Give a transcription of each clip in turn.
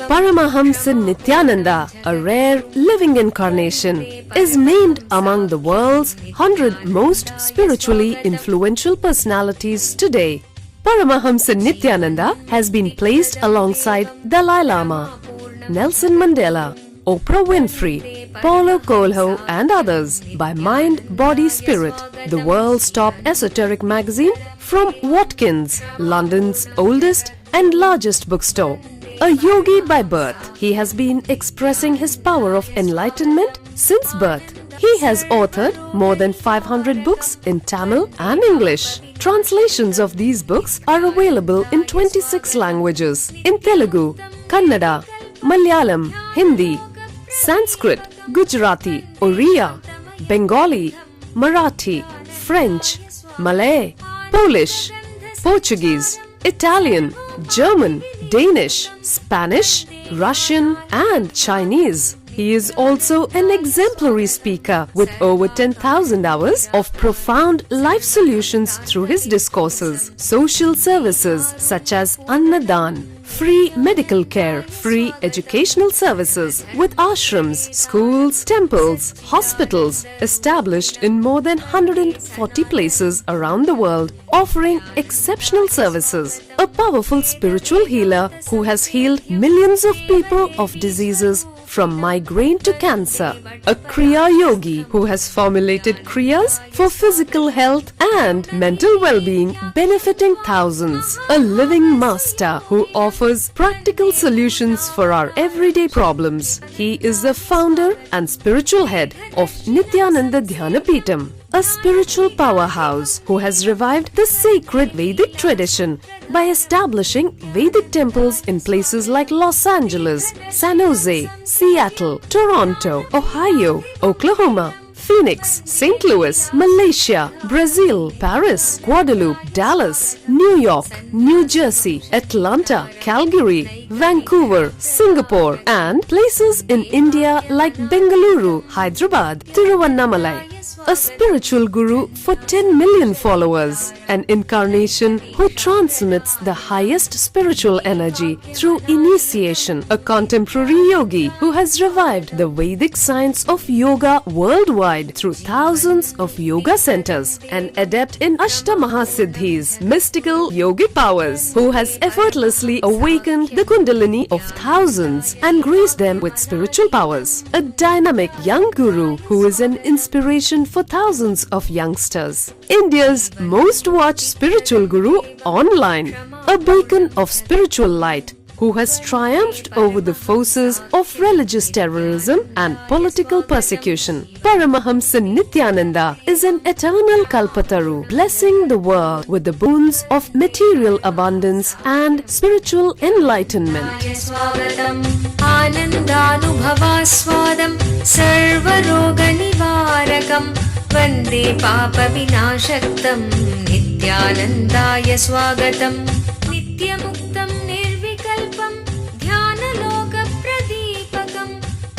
Paramahamsa Nityananda, a rare living incarnation, is named among the world's 100 most spiritually influential personalities today. Paramahamsa Nityananda has been placed alongside Dalai Lama, Nelson Mandela, Oprah Winfrey, Paulo Coelho and others by Mind, Body, Spirit, the world's top esoteric magazine from Watkins, London's oldest and largest bookstore. A yogi by birth, he has been expressing his power of enlightenment since birth. He has authored more than 500 books in Tamil and English. Translations of these books are available in 26 languages in Telugu, Kannada, Malayalam, Hindi, Sanskrit, Gujarati, Oriya, Bengali, Marathi, French, Malay, Polish, Portuguese, Italian, German, Danish, Spanish, Russian and Chinese. He is also an exemplary speaker with over 10,000 hours of profound life solutions through his discourses. Social services such as Annadan, free medical care, free educational services with ashrams, schools, temples, hospitals established in more than 140 places around the world, offering exceptional services. A powerful spiritual healer who has healed millions of people of diseases from migraine to cancer. A Kriya Yogi who has formulated Kriyas for physical health and mental well-being, benefiting thousands. A living master who offers practical solutions for our everyday problems. He is the founder and spiritual head of Nityananda Dhyanapitham, a spiritual powerhouse who has revived the sacred Vedic tradition by establishing Vedic temples in places like Los Angeles, San Jose, Seattle, Toronto, Ohio, Oklahoma, Phoenix, St. Louis, Malaysia, Brazil, Paris, Guadeloupe, Dallas, New York, New Jersey, Atlanta, Calgary, Vancouver, Singapore, and places in India like Bengaluru, Hyderabad, Tiruvannamalai. A spiritual guru for 10 million followers, an incarnation who transmits the highest spiritual energy through initiation, a contemporary yogi who has revived the Vedic science of yoga worldwide through thousands of yoga centers, an adept in Ashtamahasiddhis, mystical yogic powers, who has effortlessly awakened the Kundalini of thousands and graced them with spiritual powers, a dynamic young guru who is an inspiration for thousands of youngsters. India's most watched spiritual guru online, a beacon of spiritual light who has triumphed over the forces of religious terrorism and political persecution. Paramahamsa Nityananda is an eternal Kalpataru, blessing the world with the boons of material abundance and spiritual enlightenment. आनन्दानुभवास्वादं सर्वरोगनिवारकं वन्दे पापविनाशक्तं नित्यानन्दाय स्वागतं नित्यमुक्तं निर्विकल्पं ध्यानलोकप्रदीपकं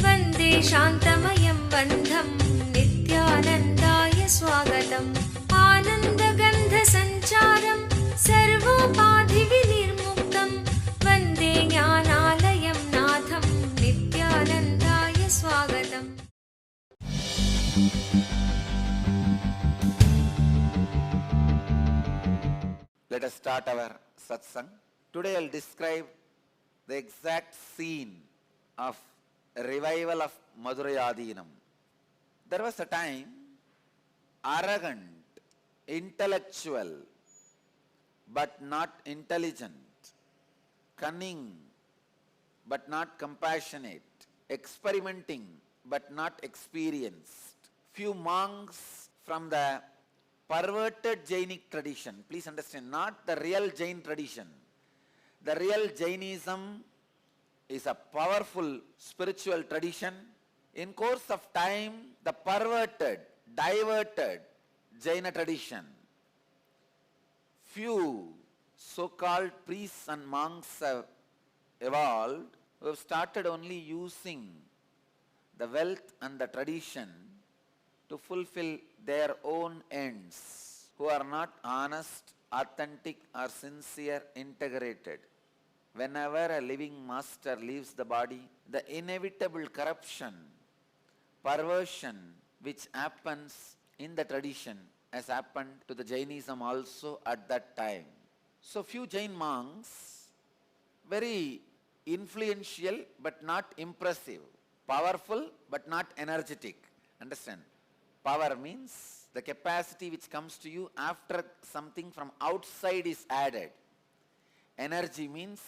वन्दे शान्तमयं बन्धं नित्यानन्दाय स्वागतम् आनन्दगन्धसञ्चारं सर्वोपाधिविनिर्मुक्तं वन्दे ज्ञानालयं नाथं नित्यानन्दाय स्वागतम्. Let us start our satsang. Today I'll describe the exact scene of a revival of Madurayadinam. There was a time, arrogant, intellectual, but not intelligent, cunning, but not compassionate, experimenting, but not experienced. Few monks from the perverted Jainic tradition, please understand, not the real Jain tradition. The real Jainism is a powerful spiritual tradition. In course of time, the perverted, diverted Jaina tradition, few so-called priests and monks have evolved who have started only using the wealth and the tradition to fulfill their own ends, who are not honest, authentic or sincere, integrated. whenever a living master leaves the body, the inevitable corruption, perversion which happens in the tradition has happened to the Jainism also at that time. So few Jain monks, very influential but not impressive, powerful but not energetic. Understand? Power means the capacity which comes to you after something from outside is added. Energy means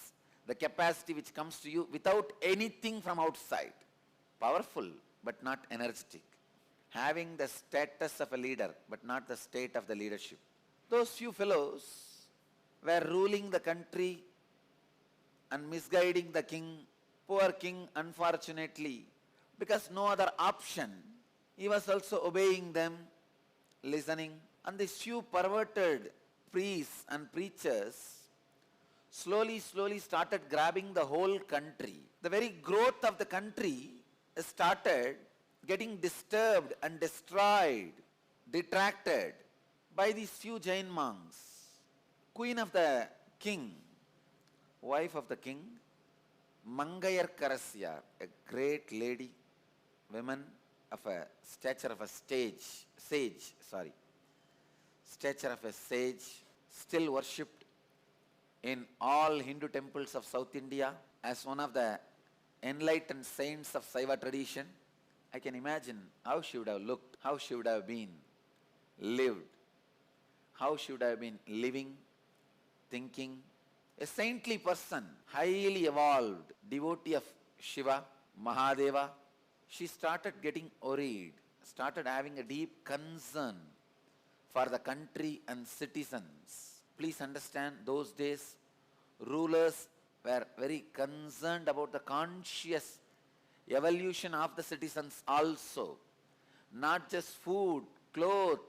the capacity which comes to you without anything from outside. Powerful but not energetic. Having the status of a leader but not the state of the leadership. Those few fellows were ruling the country and misguiding the king. Poor king, unfortunately, because no other option, he was also obeying them, listening. And these few perverted priests and preachers slowly started grabbing the whole country. The very growth of the country started getting disturbed and destroyed, detracted by these few Jain monks. Queen of the king, wife of the king, Mangayar Karasya, a great lady, woman of a stature of a stature of a sage, still worshipped in all Hindu temples of South India as one of the enlightened saints of Saiva tradition. I can imagine how she would have looked, how she would have been lived, how she would have been living, thinking. A saintly person, highly evolved, devotee of Shiva, Mahadeva. She started getting worried, started having a deep concern for the country and citizens. Please understand, those days, rulers were very concerned about the conscious evolution of the citizens also. Not just food, clothes,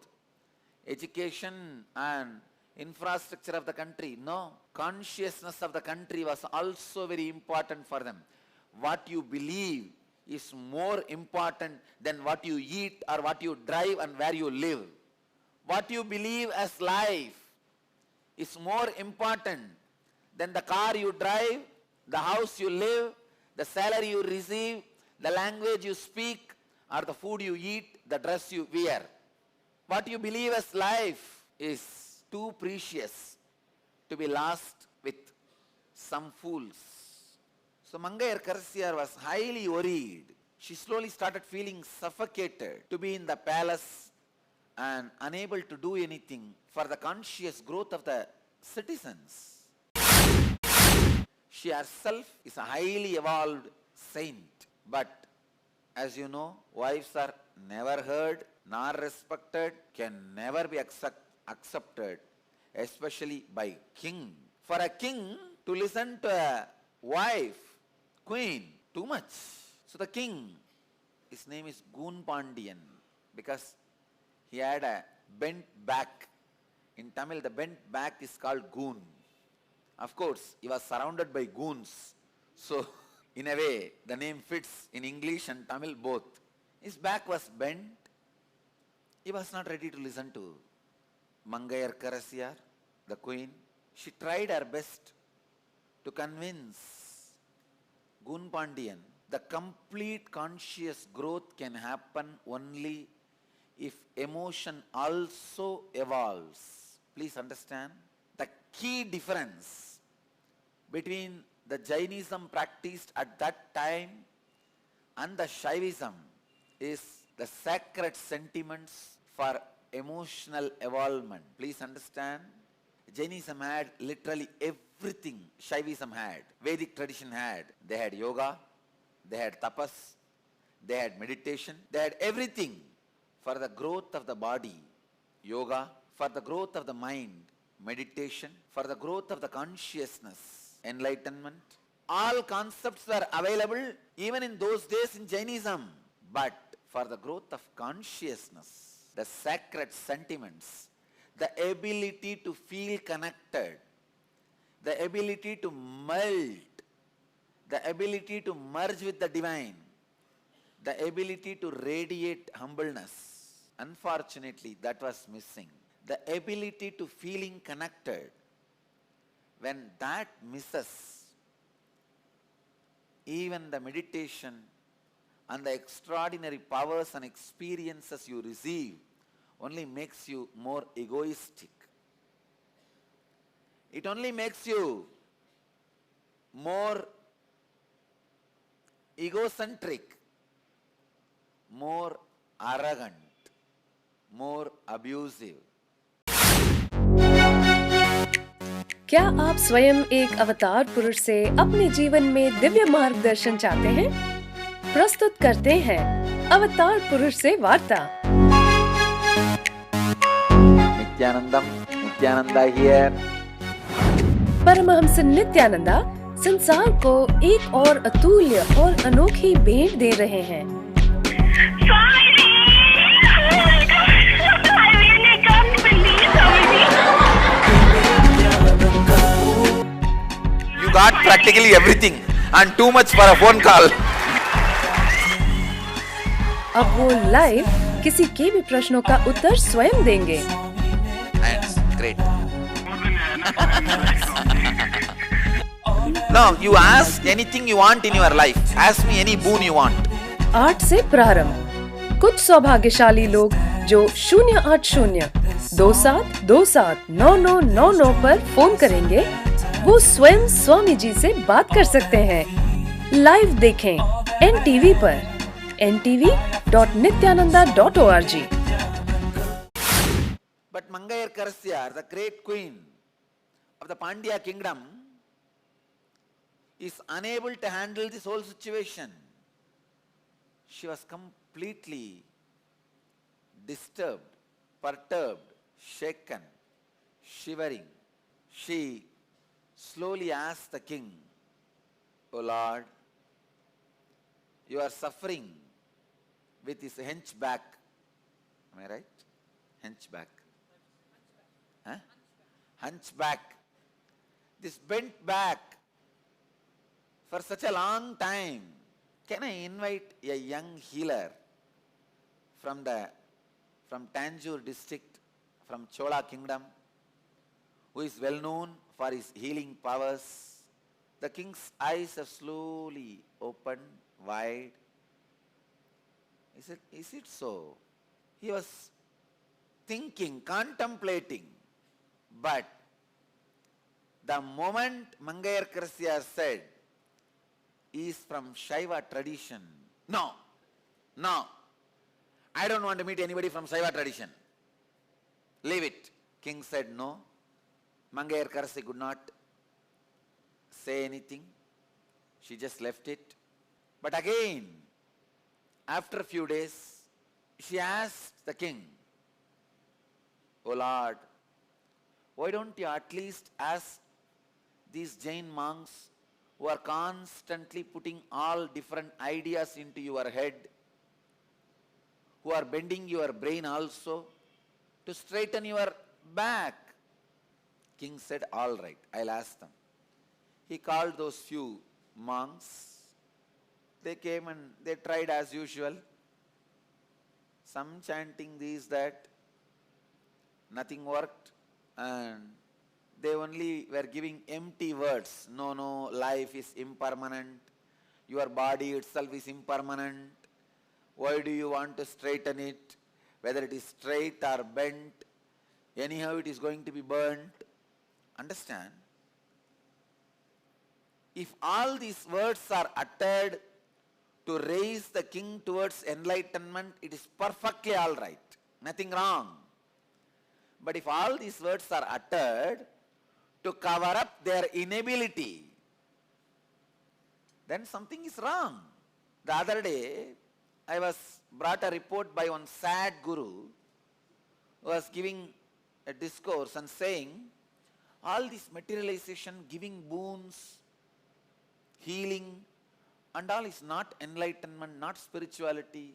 education and infrastructure of the country. No, consciousness of the country was also very important for them. What you believe is more important than what you eat or what you drive and where you live. What you believe as life is more important than the car you drive, the house you live, the salary you receive, the language you speak, or the food you eat, the dress you wear. What you believe as life is too precious to be lost with some fools. So Mangayar Karasya was highly worried. She slowly started feeling suffocated to be in the palace and unable to do anything for the conscious growth of the citizens. She herself is a highly evolved saint. But as you know, wives are never heard nor respected, can never be accepted, especially by king. For a king to listen to a wife, queen, too much. So the king, his name is Goon Pandian, because he had a bent back. In Tamil, the bent back is called goon. Of course, he was surrounded by goons. So, in a way, the name fits in English and Tamil both. His back was bent. He was not ready to listen to Mangayar Karasya, the queen. She tried her best to convince Goon Pandian the complete conscious growth can happen only if emotion also evolves. Please understand, the key difference between the Jainism practiced at that time and the Shaivism is the sacred sentiments for emotional evolvement. Please understand, Jainism had literally everything Shaivism had, Vedic tradition had. They had yoga, they had tapas, they had meditation, they had everything for the growth of the body, yoga, for the growth of the mind, meditation, for the growth of the consciousness, enlightenment. All concepts were available even in those days in Jainism. But for the growth of consciousness, the sacred sentiments, the ability to feel connected, the ability to melt, the ability to merge with the divine, the ability to radiate humbleness. Unfortunately, that was missing. The ability to feeling connected. When that misses, even the meditation and the extraordinary powers and experiences you receive only makes you more egoistic. It only makes you more egocentric, more arrogant, more abusive. क्या आप स्वयं एक अवतार पुरुष से अपने जीवन में दिव्य मार्गदर्शन चाहते हैं? प्रस्तुत करते हैं अवतार पुरुष से वार्ता। नित्यानंदा here. परमहंस नित्यानंदा संसार को एक और अतुल्य और अनोखी भेंट दे रहे हैं। You got practically everything and too much for a phone call. अब वो लाइव किसी के भी प्रश्नों का उत्तर स्वयं देंगे। That's great. Now you ask anything you want in your life. Ask me any boon you want. 8 से प्रारंभ। कुछ सौभाग्यशाली लोग जो 080 2727 9999 पर फोन करेंगे, वो स्वयं स्वामी जी से बात कर सकते हैं। लाइव देखें NTV पर ntv.nityananda.org। But Mangayar Karasyar, the great queen of the Pandya kingdom, is unable to handle this whole situation. She was completely disturbed, perturbed, shaken, shivering. She slowly asked the king, "O Lord, you are suffering with this hunchback." Am I right? Hunchback. Huh? Hunchback. This bent back for such a long time. Can I invite a young healer from Tanjore district, from Chola kingdom, who is well known for his healing powers? The king's eyes have slowly opened wide. Is it so? He was thinking, contemplating, but the moment Mangayar Karasyar said, "He is from Shaiva tradition." No, I don't want to meet anybody from Shaiva tradition. Leave it. King said no. Mangayar Karasyar could not say anything. She just left it. But again, after a few days, she asked the king, "O Lord, why don't you at least ask these Jain monks who are constantly putting all different ideas into your head, who are bending your brain also, to straighten your back?" King said, "All right, I'll ask them." He called those few monks. They came and they tried as usual. Some chanting this, that. Nothing worked. And they only were giving empty words. No, life is impermanent. Your body itself is impermanent. Why do you want to straighten it? Whether it is straight or bent, anyhow it is going to be burnt. Understand? If all these words are uttered to raise the king towards enlightenment, it is perfectly all right. Nothing wrong. But if all these words are uttered to cover up their inability, then something is wrong. The other day, I was brought a report by one sad guru who was giving a discourse and saying, all this materialization, giving boons, healing, and all is not enlightenment, not spirituality.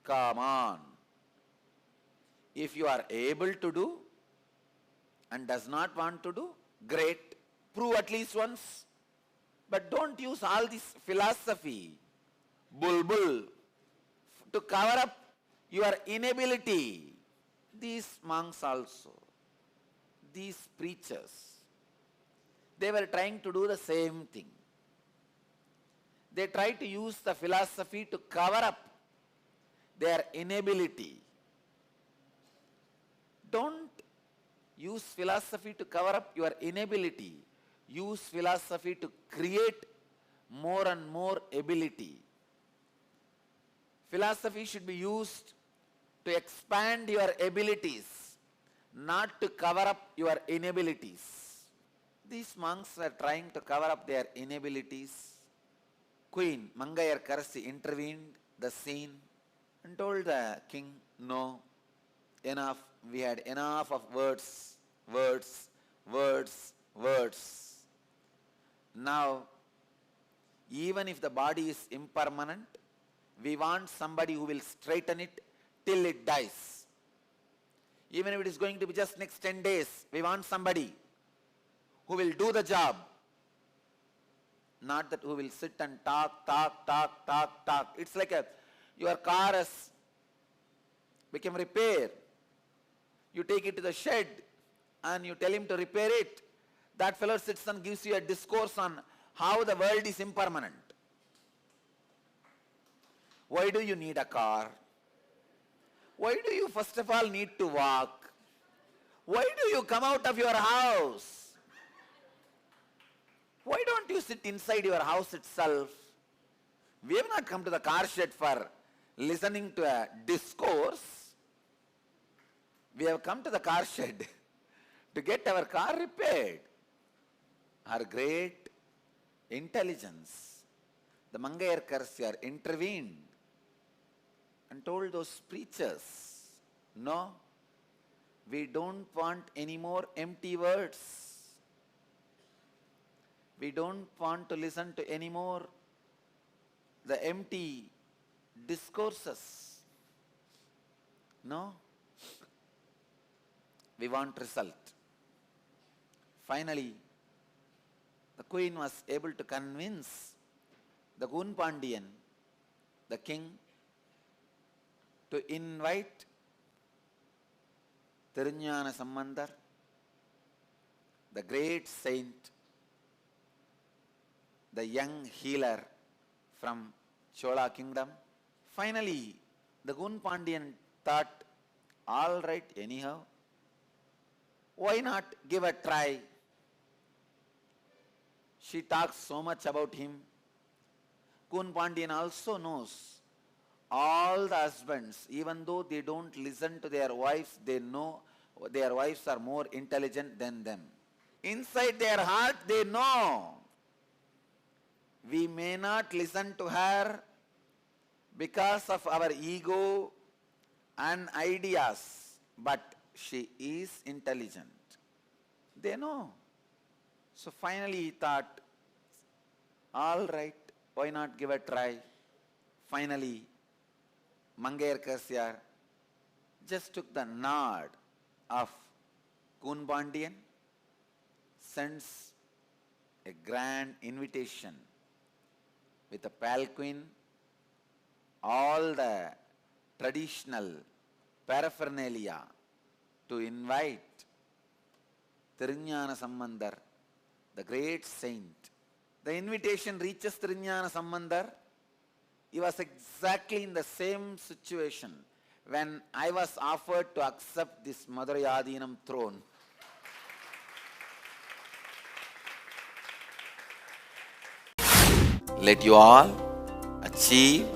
Come on. If you are able to do and does not want to do, great. Prove at least once. But don't use all this philosophy, bulbul, to cover up your inability. These monks also, these preachers, they were trying to do the same thing. They try to use the philosophy to cover up their inability. Don't use philosophy to cover up your inability. Use philosophy to create more and more ability. Philosophy should be used to expand your abilities, not to cover up your inabilities. These monks were trying to cover up their inabilities. Queen Mangayarkarasi intervened the scene and told the king, no, enough, we had enough of words. Now, even if the body is impermanent, we want somebody who will straighten it till it dies. Even if it is going to be just next 10 days, we want somebody who will do the job. Not that who will sit and talk. It's like your car has become repair. You take it to the shed and you tell him to repair it. That fellow sits and gives you a discourse on how the world is impermanent. Why do you need a car? Why do you first of all need to walk? Why do you come out of your house? Why don't you sit inside your house itself? We have not come to the car shed for listening to a discourse. We have come to the car shed to get our car repaired. Our great intelligence, the Mangayarkarsi, intervened and told those preachers, no, we don't want any more empty words. We don't want to listen to any more the empty discourses. No. We want result. Finally, the queen was able to convince the Gunpandian, the king, to invite Thiruñana Sambandar, the great saint, the young healer from Chola kingdom. Finally, the Gunpandian thought, all right, anyhow, why not give a try? She talks so much about him. Gunpandian also knows all the husbands, even though they don't listen to their wives, they know their wives are more intelligent than them. Inside their heart, they know. We may not listen to her because of our ego and ideas, but she is intelligent. They know. So finally he thought, all right, why not give a try? Finally, Mangayarkarsi just took the nod of Gunpandian, sends a grand invitation with a palanquin, all the traditional paraphernalia to invite Thiruñana Sambandar, the great saint. The invitation reaches Thiruñana Sambandar. He was exactly in the same situation when I was offered to accept this Madurayadinam throne. Let you all achieve,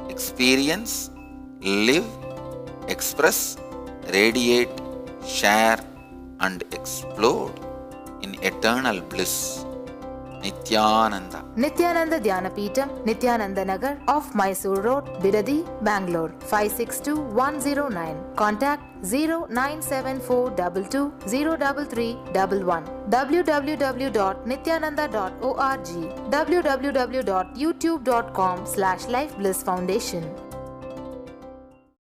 experience, live, express, radiate, share and explode in eternal bliss. Nityananda. Nityananda Dhyanapitham, Nityananda Nagar, off Mysore Road, Bidadi, Bangalore, 562109. Contact 097422033311. www.nityananda.org. www.youtube.com/Life Bliss Foundation.